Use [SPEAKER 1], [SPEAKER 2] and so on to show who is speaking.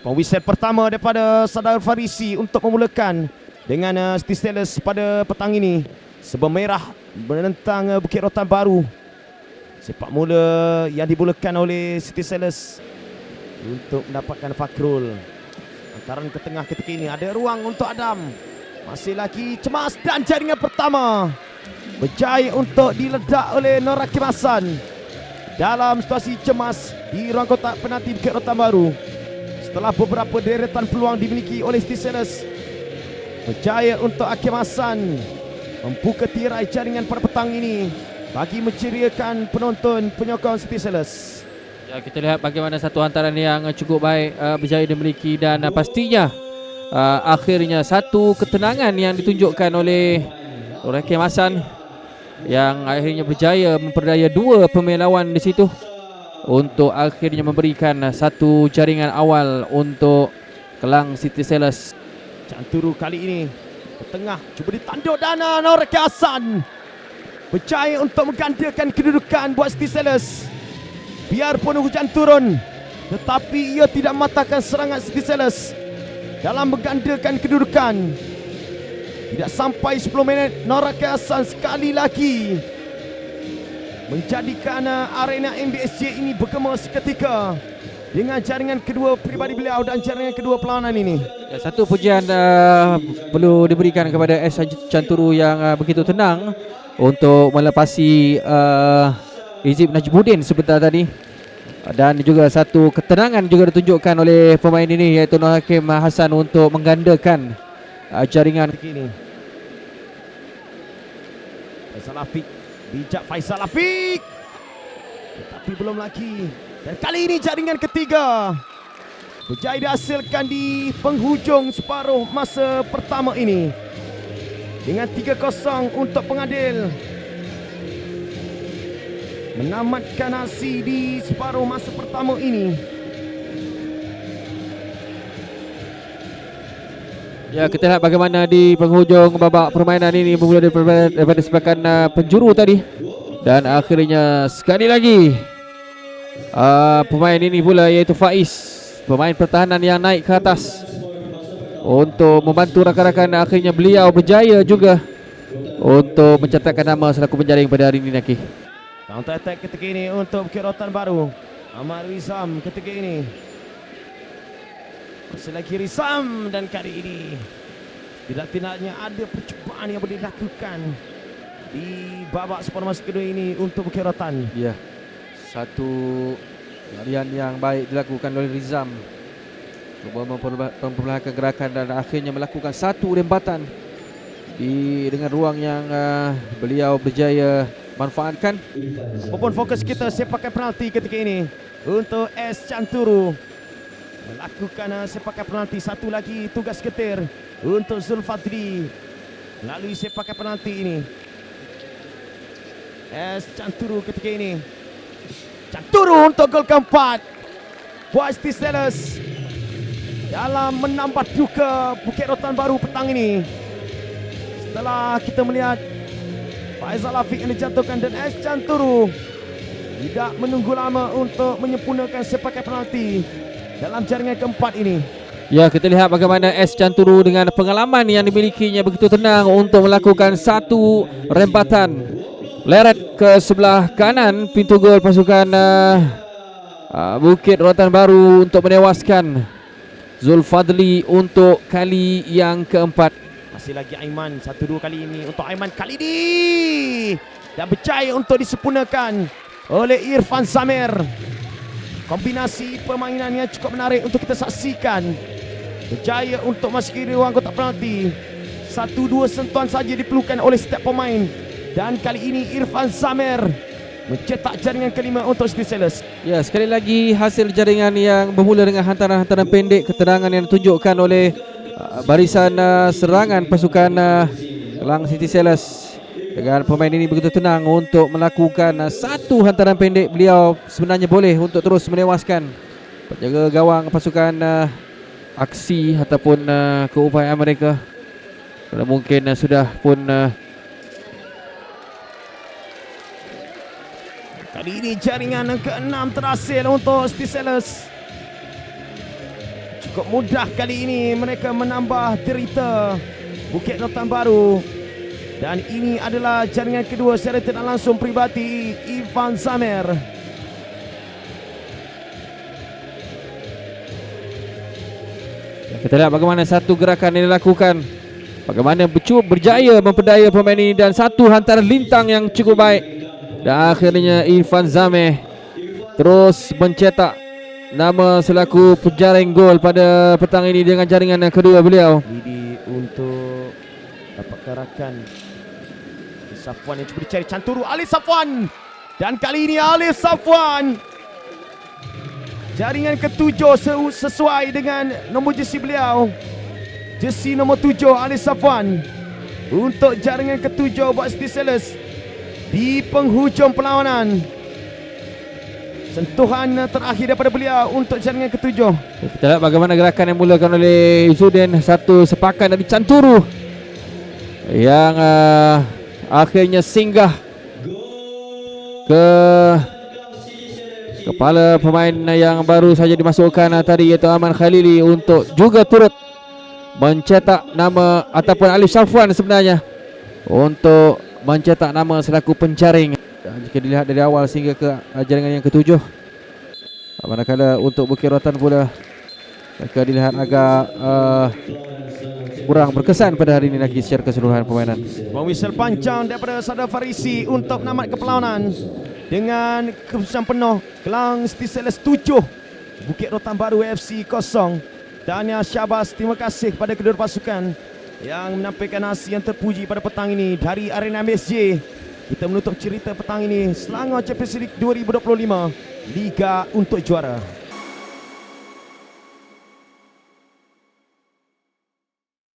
[SPEAKER 1] Pengwisel pertama daripada Sadar Farisi untuk memulakan dengan City Steelers pada petang ini. Sebab merah menentang Bukit Rotan Baru. Sepak mula yang dimulakan oleh City Steelers untuk mendapatkan Fakrul. Antaran ke tengah ketika ini ada ruang untuk Adam. Masih lagi cemas dan jaringan pertama berjaya untuk diledak oleh Nor Hakim Hassan. Dalam situasi cemas di ruang kotak penalti Bukit Rotan Baru. Setelah beberapa deretan peluang dimiliki oleh City Steelers, berjaya untuk Hakim Hassan membuka tirai jaringan pada petang ini bagi menceriakan penonton penyokong City Steelers.
[SPEAKER 2] Ya, kita lihat bagaimana satu hantaran yang cukup baik berjaya dimiliki dan pastinya akhirnya satu ketenangan yang ditunjukkan oleh Hakim Hassan yang akhirnya berjaya memperdaya dua pemain lawan di situ untuk akhirnya memberikan satu jaringan awal untuk Kelang City Steelers.
[SPEAKER 1] Canturu kali ini ke tengah, cuba ditanduk dana Nor Hakim Hassan. Berjaya untuk menggandakan kedudukan buat City Steelers. Biarpun hujan turun, tetapi ia tidak mematahkan serangan City Steelers dalam menggandakan kedudukan. Tidak sampai 10 minit, Nor Hakim Hassan sekali lagi menjadikan arena MBSJ ini bergema seketika dengan jaringan kedua peribadi beliau dan jaringan kedua perlawanan ini.
[SPEAKER 2] Ya, satu pujian perlu diberikan kepada S. Canturu yang begitu tenang untuk melepasi Izib Najmuddin sebentar tadi. Dan juga satu ketenangan juga ditunjukkan oleh pemain ini, iaitu Nor Hakim Hassan untuk menggandakan jaringan
[SPEAKER 1] ini. Faisal Afiq, bijak Faisal Afiq, tetapi belum lagi. Dan kali ini jaringan ketiga berjaya dihasilkan di penghujung separuh masa pertama ini dengan 3-0 untuk pengadil menamatkan aksi di separuh masa pertama ini.
[SPEAKER 2] Ya, kita lihat bagaimana di penghujung babak permainan ini bermula daripada sepakan penjuru tadi. Dan akhirnya sekali lagi pemain ini pula, iaitu Faiz, pemain pertahanan yang naik ke atas untuk membantu rakan-rakan. Akhirnya beliau berjaya juga untuk mencatatkan nama selaku penjaring pada hari ini, Naki.
[SPEAKER 1] Counter attack ketika ini untuk Bukit Rotan Baru. Ahmad Rizam ketika ini. Masih lagi Rizam, dan kali ini tidak-tidaknya ada percubaan yang boleh dilakukan di babak separuh masa kedua ini untuk Bukit Rotan.
[SPEAKER 2] Ya, satu larian yang baik dilakukan oleh Rizam, cuba memperlahankan gerakan dan akhirnya melakukan satu rembatan dengan ruang yang beliau berjaya manfaatkan.
[SPEAKER 1] Apapun fokus kita sepakan penalti ketika ini untuk S. Canturu melakukan sepakan penalti. Satu lagi tugas getir untuk Zulfadli melalui sepakan penalti ini. S. Canturu ketika ini. Canturu untuk gol keempat buat City Steelers dalam menambah duka Bukit Rotan Baru petang ini. Setelah kita melihat Faisal Afiq yang dijatuhkan dan S. Canturu tidak menunggu lama untuk menyempurnakan sepakan penalti dalam jaringan keempat ini.
[SPEAKER 2] Ya, kita lihat bagaimana S. Canturu dengan pengalaman yang dimilikinya begitu tenang untuk melakukan satu rembatan leret ke sebelah kanan pintu gol pasukan Bukit Rotan Baru untuk menewaskan Zulfadli untuk kali yang keempat.
[SPEAKER 1] Masih lagi Aiman, 1-2 kali ini untuk Aiman kali ini, dan berjaya untuk disempurnakan oleh Irfan Samir. Kombinasi permainan yang cukup menarik untuk kita saksikan. Berjaya untuk masuk ke ruang kotak penalti. 1-2 sentuhan saja diperlukan oleh setiap pemain. Dan kali ini Irfan Samir mencetak jaringan kelima untuk City Steelers.
[SPEAKER 2] Ya, sekali lagi hasil jaringan yang bermula dengan hantaran-hantaran pendek, keterangan yang ditunjukkan oleh barisan serangan pasukan Kelang City Steelers. Dengan pemain ini begitu tenang untuk melakukan satu hantaran pendek, beliau sebenarnya boleh untuk terus menewaskan penjaga gawang pasukan aksi ataupun keupayaan mereka. Kalau mungkin sudah pun
[SPEAKER 1] kali ini jaringan ke-6 terhasil untuk City Steelers. Cukup mudah kali ini mereka menambah derita Bukit Rotan Baru. Dan ini adalah jaringan kedua secara tidak langsung peribadi Ivan Zamer.
[SPEAKER 2] Kita lihat bagaimana satu gerakan yang dilakukan, bagaimana berjaya memperdaya pemain ini, dan satu hantaran lintang yang cukup baik. Dan akhirnya Ivan Zamer terus mencetak nama selaku penjaring gol pada petang ini dengan jaringan yang kedua beliau.
[SPEAKER 1] Lidi untuk dapatkan rakan Safwan yang cuba dicari Canturu. Alif Safwan, dan kali ini Alif Safwan jaringan ketujuh sesuai dengan nombor jersey beliau. Jersey nombor 7 Alif Safwan untuk jaringan ketujuh buat City Sailors di penghujung perlawanan. Sentuhan terakhir daripada beliau untuk jaringan ketujuh.
[SPEAKER 2] Kita lihat bagaimana gerakan yang dimulakan oleh Izzuddin. Satu sepakan dari Canturu yang akhirnya singgah ke kepala pemain yang baru saja dimasukkan tadi, iaitu Aman Khalili, untuk juga turut mencetak nama, ataupun Alif Safwan sebenarnya, untuk mencetak nama selaku penjaring. Dan jika dilihat dari awal sehingga ke jaringan yang ketujuh, manakala untuk Bukit Rotan pula mereka dilihat agak kurang berkesan pada hari ini lagi secara keseluruhan permainan.
[SPEAKER 1] Bang whistle panjang daripada Sadar Farisi untuk menamat ke perlawanan dengan keputusan penuh. Kelang City Sailors 7, Bukit Rotan Baru FC 0. Dania Syabas, terima kasih kepada kedua pasukan yang menampilkan hasil yang terpuji pada petang ini dari Arena MSJ. Kita menutup cerita petang ini Selangor Champions League 2025, Liga untuk Juara.